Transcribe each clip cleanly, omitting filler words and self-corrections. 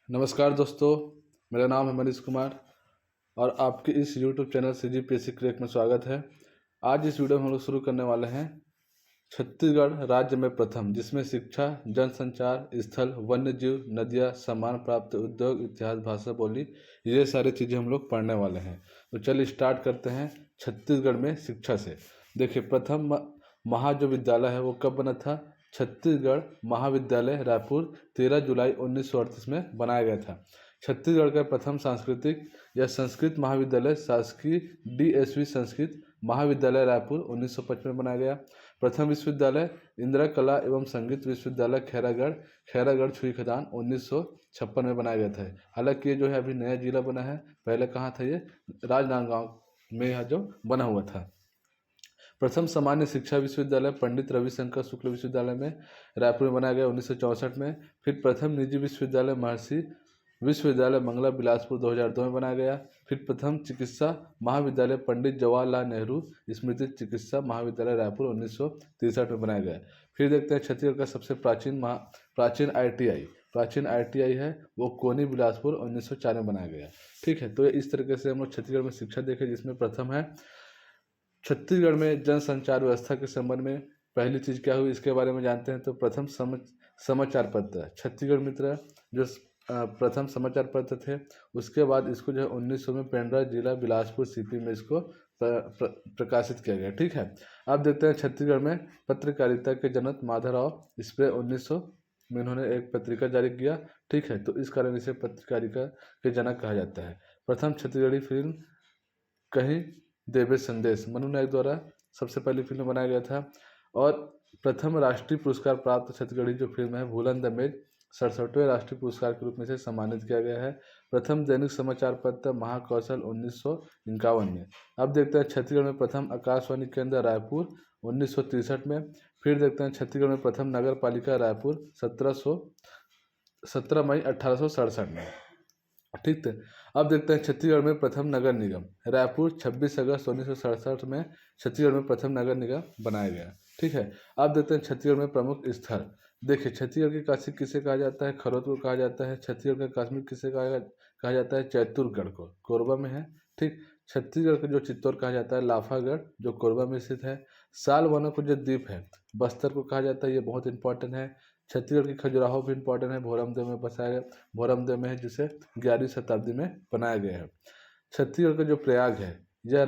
नमस्कार दोस्तों, मेरा नाम है मनीष कुमार और आपके इस YouTube चैनल CGPSC क्रैक में स्वागत है। आज इस वीडियो में हम लोग शुरू करने वाले हैं छत्तीसगढ़ राज्य में प्रथम, जिसमें शिक्षा, जनसंचार, स्थल, वन्य जीव, नदियाँ, सम्मान प्राप्त उद्योग, इतिहास, भाषा, बोली, ये सारी चीज़ें हम लोग पढ़ने वाले हैं। तो चलिए स्टार्ट करते हैं छत्तीसगढ़ में शिक्षा से। देखिए, प्रथम महा जो विद्यालय है वो कब बना था? छत्तीसगढ़ महाविद्यालय रायपुर 13 जुलाई 1938 में बनाया गया था। छत्तीसगढ़ का प्रथम सांस्कृतिक या संस्कृत महाविद्यालय शासकीय DSV संस्कृत महाविद्यालय रायपुर 1955 में बनाया गया। प्रथम विश्वविद्यालय इंदिरा कला एवं संगीत विश्वविद्यालय खैरागढ़ छुई खदान 1956 में बनाया गया था। हालांकि ये जो है अभी नया जिला बना है, पहले कहाँ था? ये राजनांदगांव में यहाँ जो बना हुआ था। प्रथम सामान्य शिक्षा विश्वविद्यालय पंडित रविशंकर शुक्ल विश्वविद्यालय में रायपुर में बनाया गया 1964 में। फिर प्रथम निजी विश्वविद्यालय महर्षि विश्वविद्यालय मंगला बिलासपुर 2002 में बनाया गया। फिर प्रथम चिकित्सा महाविद्यालय पंडित जवाहरलाल नेहरू स्मृति चिकित्सा महाविद्यालय रायपुर 1963 में बनाया गया। फिर देखते हैं छत्तीसगढ़ का सबसे प्राचीन ITI है वो कोनी बिलासपुर 1904 में बनाया गया। ठीक है, तो इस तरीके से हम लोग छत्तीसगढ़ में शिक्षा देखें, जिसमें प्रथम है। छत्तीसगढ़ में जनसंचार व्यवस्था के संबंध में पहली चीज़ क्या हुई, इसके बारे में जानते हैं। तो प्रथम समाचार पत्र छत्तीसगढ़ मित्र जो प्रथम समाचार पत्र थे, उसके बाद इसको जो है 1900 में पेंड्रा जिला बिलासपुर CP में इसको प्रकाशित किया गया। ठीक है, अब देखते हैं छत्तीसगढ़ में पत्रकारिता के जनक माधवराव स्प्रे 1900 में इन्होंने एक पत्रिका जारी किया। ठीक है, तो इस कारण इसे पत्रकारिता के जनक कहा जाता है। प्रथम छत्तीसगढ़ी फिल्म कहीं देवे संदेश मनु नायक द्वारा सबसे पहली फिल्म बनाया गया था। और प्रथम राष्ट्रीय पुरस्कार प्राप्त छत्तीसगढ़ी जो फिल्म है भूलन द मेज 67वें राष्ट्रीय पुरस्कार के रूप में से सम्मानित किया गया है। प्रथम दैनिक समाचार पत्र महाकौशल 1951 में। अब देखते हैं छत्तीसगढ़ में प्रथम आकाशवाणी केंद्र रायपुर 1963 में। फिर देखते हैं छत्तीसगढ़ में प्रथम नगर पालिका रायपुर 17 मई 1867 में। ठीक है, अब देखते हैं छत्तीसगढ़ में प्रथम नगर निगम रायपुर 26 अगस्त 1967 में छत्तीसगढ़ में प्रथम नगर निगम बनाया गया। ठीक है, अब देखते हैं छत्तीसगढ़ में प्रमुख स्थल। देखिए, छत्तीसगढ़ की काशी किसे कहा जाता है? खरोद को कहा जाता है। छत्तीसगढ़ का कश्मीर किसे कहा जाता है? चैतुरगढ़ को, कोरबा में है। ठीक, छत्तीसगढ़ का जो चित्तौड़ कहा जाता है लाफागढ़ जो कोरबा में स्थित है। साल वनों को जो द्वीप है बस्तर को कहा जाता है, ये बहुत इंपॉर्टेंट है। छत्तीसगढ़ की खजुराहो भी इंपॉर्टेंट है, भोरमदेव में बसाया गया, भोरमदेव में है, जिसे 11वीं शताब्दी में बनाया गया है। छत्तीसगढ़ का जो प्रयाग है यह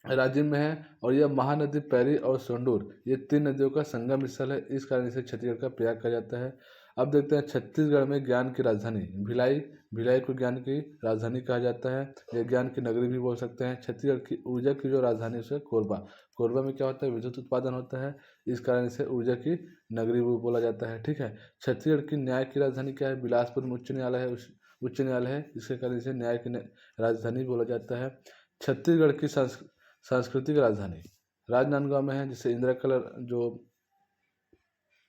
राजिम में है और यह महानदी पैरी और सोंडूर ये 3 नदियों का संगम स्थल है, इस कारण इसे छत्तीसगढ़ का प्रयाग कहा जाता है। अब देखते हैं छत्तीसगढ़ में ज्ञान की राजधानी भिलाई को ज्ञान की राजधानी कहा जाता है, यह ज्ञान की नगरी भी बोल सकते हैं। छत्तीसगढ़ की ऊर्जा की जो राजधानी है उसे कोरबा में क्या होता है? विद्युत उत्पादन होता है, इस कारण इसे ऊर्जा की नगरी भी बोला जाता है। ठीक है, छत्तीसगढ़ की न्याय की राजधानी क्या है? बिलासपुर में उच्च न्यायालय है, इसके कारण इसे न्याय की राजधानी बोला जाता है। छत्तीसगढ़ की सांस्कृतिक राजधानी राजनांदगांव में है, जिसे इंदिरा कला जो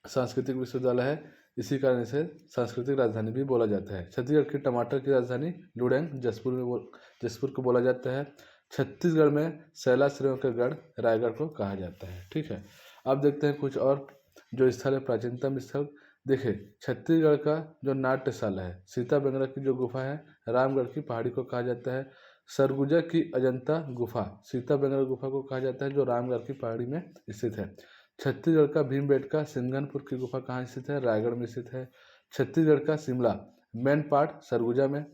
सांस्कृतिक विश्वविद्यालय है, इसी कारण इसे सांस्कृतिक राजधानी भी बोला जाता है। छत्तीसगढ़ की टमाटर की राजधानी लुडेंग जसपुर को बोला जाता है। छत्तीसगढ़ में शैलाश्रयों का गढ़ रायगढ़ को कहा जाता है। ठीक है, अब देखते हैं कुछ और जो स्थल है, प्राचीनतम स्थल। देखिए, छत्तीसगढ़ का जो नाट्यशाला है सीता बेंगरा की जो गुफा है रामगढ़ की पहाड़ी को कहा जाता है। सरगुजा की अजंता गुफा सीता बेंगरा गुफा को कहा जाता है, जो रामगढ़ की पहाड़ी में स्थित है। छत्तीसगढ़ का भीमबेटका सिंघनपुर की गुफा कहाँ स्थित है? रायगढ़ में स्थित है। छत्तीसगढ़ का शिमला मेन पार्ट सरगुजा में,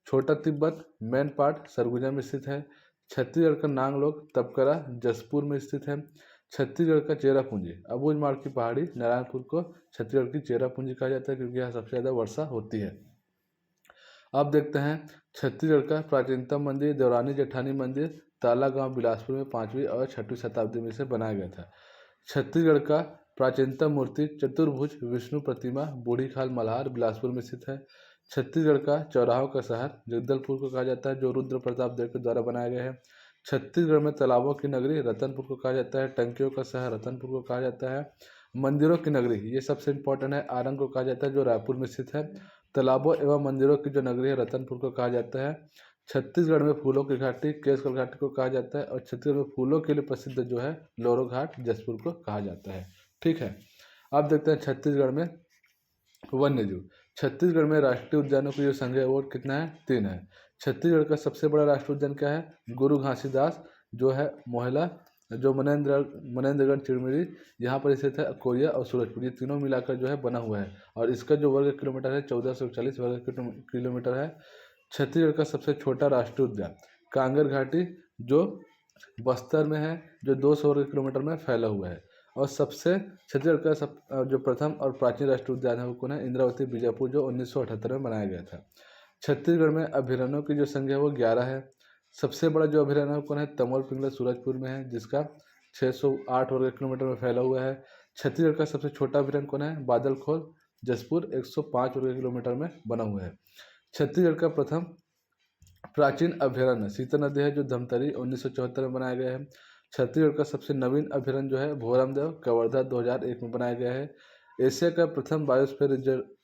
छोटा तिब्बत मेन पार्ट सरगुजा में स्थित है। छत्तीसगढ़ का नांगलोक तपकरा जसपुर में स्थित है। छत्तीसगढ़ का चेरापूंजी अबूझमाड़ की पहाड़ी नारायणपुर को छत्तीसगढ़ की चेरापूंजी कहा जाता है, क्योंकि यहाँ सबसे ज़्यादा वर्षा होती है। अब देखते हैं छत्तीसगढ़ का प्राचीनतम मंदिर देवरानी जेठानी मंदिर ताला गांव बिलासपुर में 5वीं और 6वीं शताब्दी में से बनाया गया था। छत्तीसगढ़ का प्राचीनतम मूर्ति चतुर्भुज विष्णु प्रतिमा बूढ़ी खाल मल्हार बिलासपुर में स्थित है। छत्तीसगढ़ का चौराहों का शहर जगदलपुर को कहा जाता है, जो रुद्र प्रताप देव के द्वारा बनाया गया है। छत्तीसगढ़ में तालाबों की नगरी रतनपुर को कहा जाता है। टंकियों का शहर रतनपुर को कहा जाता है। मंदिरों की नगरी ये सबसे इंपॉर्टेंट है, आरंग को कहा जाता है, जो रायपुर में स्थित है। तालाबों एवं मंदिरों की जो नगरी है रतनपुर को कहा जाता है। छत्तीसगढ़ में फूलों की घाटी केसगढ़ घाटी को कहा जाता है, और छत्तीसगढ़ में फूलों के लिए प्रसिद्ध जो है लोरो घाट जसपुर को कहा जाता है। ठीक है, अब देखते हैं छत्तीसगढ़ में वन्य जीव। छत्तीसगढ़ में राष्ट्रीय उद्यानों की जो संख्या है वो कितना है? 3 है। छत्तीसगढ़ का सबसे बड़ा राष्ट्रीय उद्यान क्या है? गुरु घासीदास जो है मोहला, जो मनेन्द्रगढ़ चिड़मिरी यहाँ पर स्थित है, कोरिया और सूरजपुर, ये तीनों मिलाकर जो है बना हुआ है और इसका जो वर्ग किलोमीटर है 1441 वर्ग किलोमीटर है। छत्तीसगढ़ का सबसे छोटा राष्ट्रीय उद्यान कांगर घाटी जो बस्तर में है, जो 200 वर्ग किलोमीटर में फैला हुआ है। और सबसे छत्तीसगढ़ का जो प्रथम और प्राचीन राष्ट्रीय उद्यान है वो कौन है? इंद्रावती बीजापुर, जो 1978 में बनाया गया था। छत्तीसगढ़ में अभयारण्यों की जो संख्या है वो 11 है। सबसे बड़ा जो अभयारण्य है कौन है? तमोर पिंगला सूरजपुर में है, जिसका 608 वर्ग किलोमीटर में फैला हुआ है। छत्तीसगढ़ का सबसे छोटा अभयारण्य कौन है? बादलखोल जसपुर, 105 वर्ग किलोमीटर में बना हुआ है। छत्तीसगढ़ का प्रथम प्राचीन अभयारण्य सीता नदी है, जो धमतरी 1974 में बनाया गया है। छत्तीसगढ़ का सबसे नवीन अभयारण्य जो है भोरमदेव कवर्धा 2001 में बनाया गया है। एशिया का प्रथम बायोस्फीयर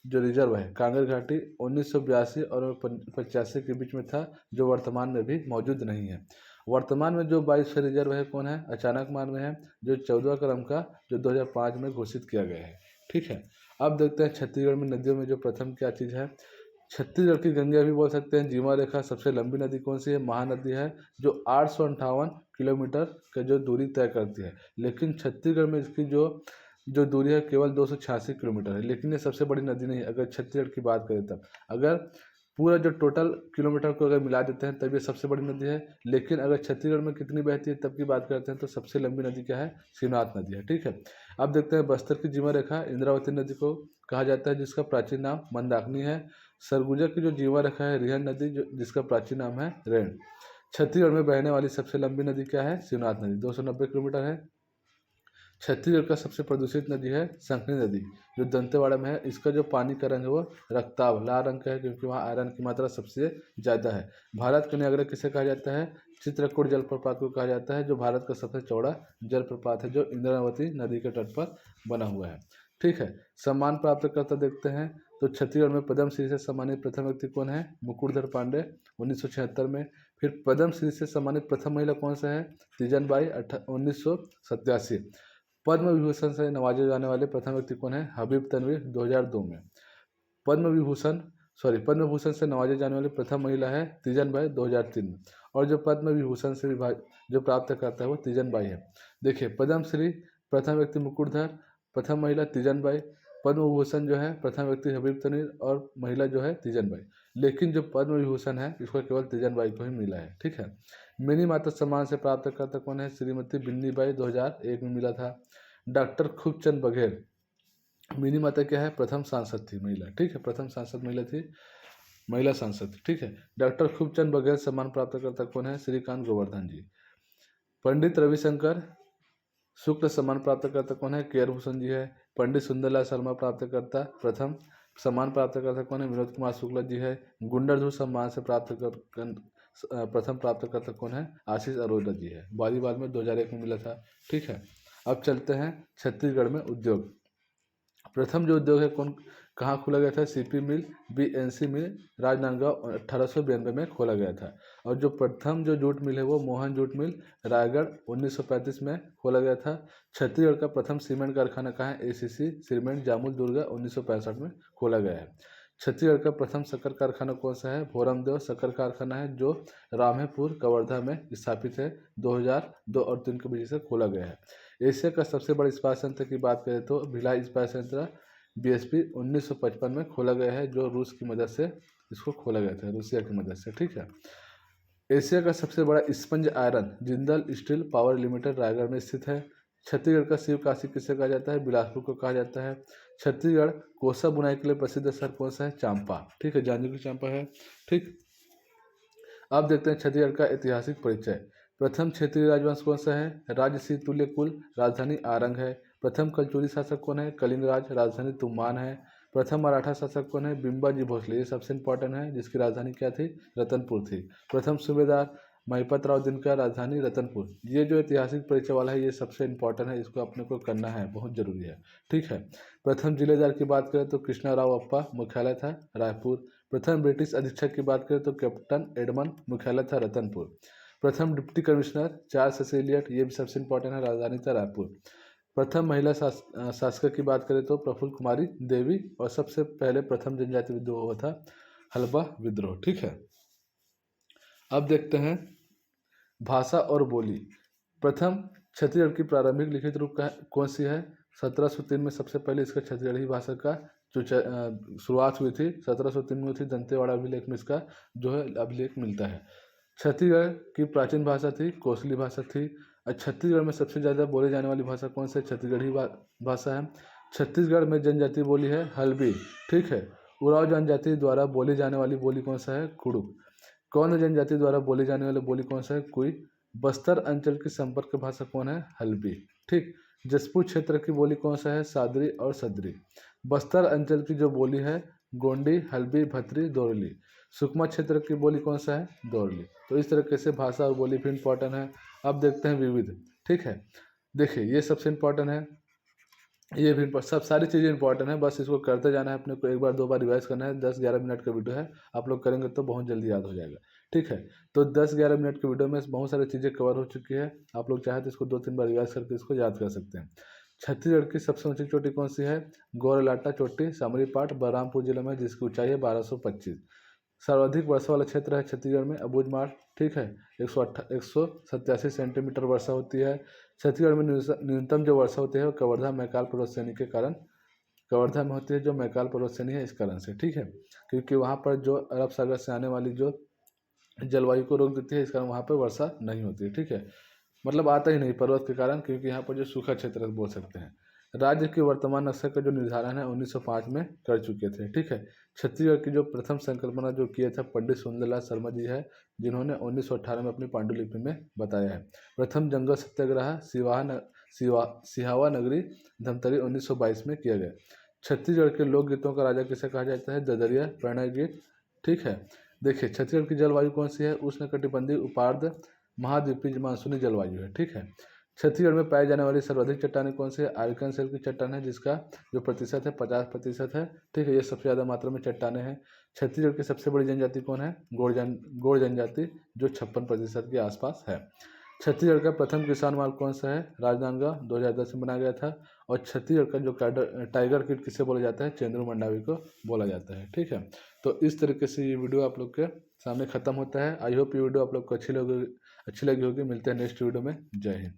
जो रिजर्व है कांगर घाटी 1982 और 85 के बीच में था, जो वर्तमान में भी मौजूद नहीं है। वर्तमान में जो बायोस्फीयर रिजर्व है कौन है? अचानकमार में है, जो 14 क्रम का, जो 2005 में घोषित किया गया है। ठीक है, अब देखते हैं छत्तीसगढ़ में नदियों में जो प्रथम क्या चीज़ है। छत्तीसगढ़ की गंगा भी बोल सकते हैं। जीवा रेखा सबसे लंबी नदी कौन सी है? महानदी है, जो 858 किलोमीटर का जो दूरी तय करती है। लेकिन छत्तीसगढ़ में इसकी जो जो दूरी है केवल 286 किलोमीटर है, लेकिन ये सबसे बड़ी नदी नहीं है अगर छत्तीसगढ़ की बात करें तब। अगर पूरा जो टोटल किलोमीटर को अगर मिला देते हैं तब ये सबसे बड़ी नदी है, लेकिन अगर छत्तीसगढ़ में कितनी बहती है तब की बात करते हैं तो सबसे लंबी नदी क्या है? शिवनाथ नदी है। ठीक है, अब देखते हैं बस्तर की जीवा रेखा इंद्रावती नदी को कहा जाता है, जिसका प्राचीन नाम मंदाकिनी है। सरगुजा की जो जीवा रेखा है रिहन नदी, जिसका प्राचीन नाम है रेण। छत्तीसगढ़ में बहने वाली सबसे लंबी नदी क्या है? शिवनाथ नदी, 290 किलोमीटर है। छत्तीसगढ़ का सबसे प्रदूषित नदी है शंखनी नदी, जो दंतेवाड़ा में है। इसका जो पानी का रंग है वो रक्ताभ लाल रंग का है, क्योंकि वहाँ आयरन की मात्रा सबसे ज़्यादा है। भारत का न्यायागरा किसे कहा जाता है? चित्रकूट जलप्रपात को कहा जाता है, जो भारत का सबसे चौड़ा जलप्रपात है, जो इंद्रावती नदी के तट पर बना हुआ है। ठीक है, सम्मान प्राप्त करता देखते हैं तो छत्तीसगढ़ में पद्मश्री से सम्मानित प्रथम व्यक्ति कौन है? मुकुटधर पांडे 1976 में। फिर पद्मश्री से सम्मानित प्रथम महिला कौन सा है? तीजन बाई 1987। पद्म विभूषण से नवाजे जाने वाले प्रथम व्यक्ति कौन है? हबीब तनवीर 2002 में। पद्म भूषण से नवाजे जाने वाली प्रथम महिला है तीजन बाई 2003 में। और जो पद्म विभूषण से जो प्राप्त करता है वो तीजन बाई है। देखिए, पद्मश्री प्रथम व्यक्ति मुकुटधर, प्रथम महिला तीजन बाई, पद्म विभूषण जो है प्रथम व्यक्ति हबीब तनवीर और महिला जो है तीजन बाई। लेकिन जो पद्म विभूषण है इसको केवल तीजन बाई को ही मिला है। ठीक है, मिनी माता सम्मान से प्राप्त करता कौन है? श्रीमती बिन्नी बाई 2001 में मिला था। डॉक्टर खूबचंद बघेल मिनी माता क्या है? प्रथम सांसद थी महिला। ठीक है, प्रथम सांसद महिला थी, महिला सांसद। ठीक है, डॉक्टर खूबचंद बघेल सम्मान प्राप्त करता कौन है? श्रीकांत गोवर्धन जी। पंडित रविशंकर शुक्ल सम्मान प्राप्त करता कौन है? केयर भूषण जी है। पंडित सुंदरलाल शर्मा प्राप्त करता प्रथम सम्मान प्राप्त करता कौन है? विनोद कुमार शुक्ला जी है। गुंडरधू सम्मान से प्रथम प्राप्त करता कौन है? आशीष अरोड़ा जी है। बालीबाल में 2001 में मिला था। ठीक है, अब चलते हैं छत्तीसगढ़ में उद्योग। प्रथम जो उद्योग है कौन कहाँ खोला गया था? सीपी मिल, बीएनसी मिल, राजनांदगांव 1892 में खोला गया था। और जो प्रथम जो जूट मिल है वो मोहन जूट मिल रायगढ़ 1935 में खोला गया था। छत्तीसगढ़ का प्रथम सीमेंट कारखाना कहाँ है? एसीसी सीमेंट जामुल दुर्गा 1965 में खोला गया है। छत्तीसगढ़ का प्रथम शक्कर कारखाना कौन सा है? भोरमदेव शक्कर कारखाना है, जो रामेपुर कवर्धा में स्थापित है। 2002 और 3 के बीच से खोला गया है। एशिया का सबसे बड़ा इस्पात संयंत्र की बात करें तो भिलाई इस्पात संयंत्र बीएसपी 1955 में खोला गया है, जो रूस की मदद से इसको खोला गया था, रूसिया की मदद से। ठीक है, एशिया का सबसे बड़ा sponge iron Jindal steel power limited Raigarh में स्थित है। छत्तीसगढ़ का शिव काशी किसे कहा जाता है? बिलासपुर को कहा जाता है। छत्तीसगढ़ कोसा बुनाई के लिए प्रसिद्ध शहर कौन सा है? चांपा। ठीक है, जांजगीर की चांपा है। ठीक, अब देखते हैं छत्तीसगढ़ का ऐतिहासिक परिचय। प्रथम क्षेत्रीय राजवंश कौन सा है? राजसी तुल्य कुल, राजधानी आरंग है। प्रथम कलचुरी शासक कौन है? कलिंग राज, राजधानी तुमान है। प्रथम मराठा शासक कौन है? बिम्बाजी भोसले, ये सबसे इंपॉर्टेंट है, जिसकी राजधानी क्या थी? रतनपुर थी। प्रथम सूबेदार महिपत राव दिनकर, राजधानी रतनपुर। ये जो ऐतिहासिक परिचय वाला है ये सबसे इंपॉर्टेंट है, इसको अपने को करना है, बहुत जरूरी है। ठीक है, प्रथम जिलेदार की बात करें तो कृष्णा राव अप्पा, मुख्यालय था रायपुर। प्रथम ब्रिटिश अधीक्षक की बात करें तो कैप्टन एडमंड, मुख्यालय था रतनपुर। प्रथम डिप्टी कमिश्नर चार्ल्स सेलियट, ये भी सबसे इंपॉर्टेंट है, राजधानी था रायपुर। प्रथम महिला शासक की बात करें तो प्रफुल्ल कुमारी देवी, और सबसे पहले प्रथम जनजाति विद्रोह हुआ था हल्बा विद्रोह। ठीक है, अब देखते हैं भाषा और बोली। प्रथम छत्तीसगढ़ की प्रारंभिक लिखित रूप कौन सी है? 1703 में सबसे पहले इसका छत्तीसगढ़ी भाषा का जो शुरुआत हुई थी 1703 में हुई थी। दंतेवाड़ा अभिलेख में इसका जो है अभिलेख मिलता है। छत्तीसगढ़ की प्राचीन भाषा थी कोसली भाषा थी। और छत्तीसगढ़ में सबसे ज़्यादा बोली जाने वाली भाषा कौन सी? छत्तीसगढ़ी भाषा है। छत्तीसगढ़ में जनजातीय बोली है हल्बी। ठीक है, उराव जनजाति द्वारा बोली जाने वाली बोली कौन सा है? कुड़ुक। कौन जनजाति द्वारा बोली जाने वाली बोली कौन सा है? कुई। बस्तर अंचल की संपर्क भाषा कौन है? हल्बी। ठीक, जसपुर क्षेत्र की बोली कौन सा है? सादरी और सदरी। बस्तर अंचल की जो बोली है गोंडी, हल्बी, भत्री, दोरली। सुकमा क्षेत्र की बोली कौन सा है? दोरली। तो इस तरीके से भाषा और बोली भी इंपॉर्टेंट है। अब देखते हैं विविध। ठीक है, देखिए ये सबसे इंपॉर्टेंट है, ये भी सब सारी चीज़ें इंपॉर्टेंट है, बस इसको करते जाना है। अपने को एक बार दो बार रिवाइज करना है। 10-11 मिनट का वीडियो है, आप लोग करेंगे तो बहुत जल्दी याद हो जाएगा। ठीक है, तो 10-11 मिनट के वीडियो में बहुत सारी चीज़ें कवर हो चुकी है। आप लोग चाहे तो इसको 2-3 बार रिवाइज करके इसको याद कर सकते हैं। छत्तीसगढ़ की सबसे ऊंची चोटी कौन सी है? गौरलाटा चोटी, सामरी पाट, बलरामपुर जिले में, जिसकी ऊंचाई है 1225। सर्वाधिक वर्षा वाला क्षेत्र है छत्तीसगढ़ में अबूझमाड़। ठीक है, 187 सेंटीमीटर वर्षा होती है। छत्तीसगढ़ में न्यूनतम जो वर्षा होती है वो कवर्धा मैकाल पर्वत श्रेणी के कारण कवर्धा में होती है, जो मैकाल पर्वत श्रेणी है इस कारण से। ठीक है, क्योंकि वहाँ पर जो अरब सागर से आने वाली जो जलवायु को रोक देती है, इस कारण वहाँ पर वर्षा नहीं होती है। ठीक है, मतलब आता ही नहीं पर्वत के कारण, क्योंकि यहाँ पर जो सूखा क्षेत्र बोल सकते हैं। राज्य की वर्तमान नक्शा का जो निर्धारण है 1905 में कर चुके थे। ठीक है, छत्तीसगढ़ की जो प्रथम संकल्पना जो किया था पंडित सुंदरलाल शर्मा जी है, जिन्होंने 1918 में अपनी पांडुलिपि में बताया है। प्रथम जंगल सत्याग्रह सिहावा नगरी धमतरी 1922 में किया गया। छत्तीसगढ़ के लोकगीतों का राजा किसे कहा जाता है? ददरिया प्रणय गीत। ठीक है, देखिए छत्तीसगढ़ की जलवायु कौन सी है? उष्णकटिबंधीय उपार्द्र महाद्वीपीय मानसूनी जलवायु है। ठीक है, छत्तीसगढ़ में पाई जाने वाली सर्वाधिक चट्टानें कौन सी है? आर्कानसेल की चट्टान है, जिसका जो प्रतिशत है 50% है। ठीक है, ये सबसे ज़्यादा मात्रा में चट्टानें हैं। छत्तीसगढ़ की सबसे बड़ी जनजाति कौन है? गोड़ जनजाति, जो 56% के आसपास है। छत्तीसगढ़ का प्रथम किसान मार्ग कौन सा है? राजनांदगांव 2010 में बनाया गया था। और छत्तीसगढ़ का जो टाइगर किट किसे बोला जाता है? चंद्रू मंडावी को बोला जाता है। ठीक है, तो इस तरीके से ये वीडियो आप लोग के सामने खत्म होता है। आई होप ये वीडियो आप लोग को अच्छी लगी होगी। मिलते हैं नेक्स्ट वीडियो में। जय हिंद।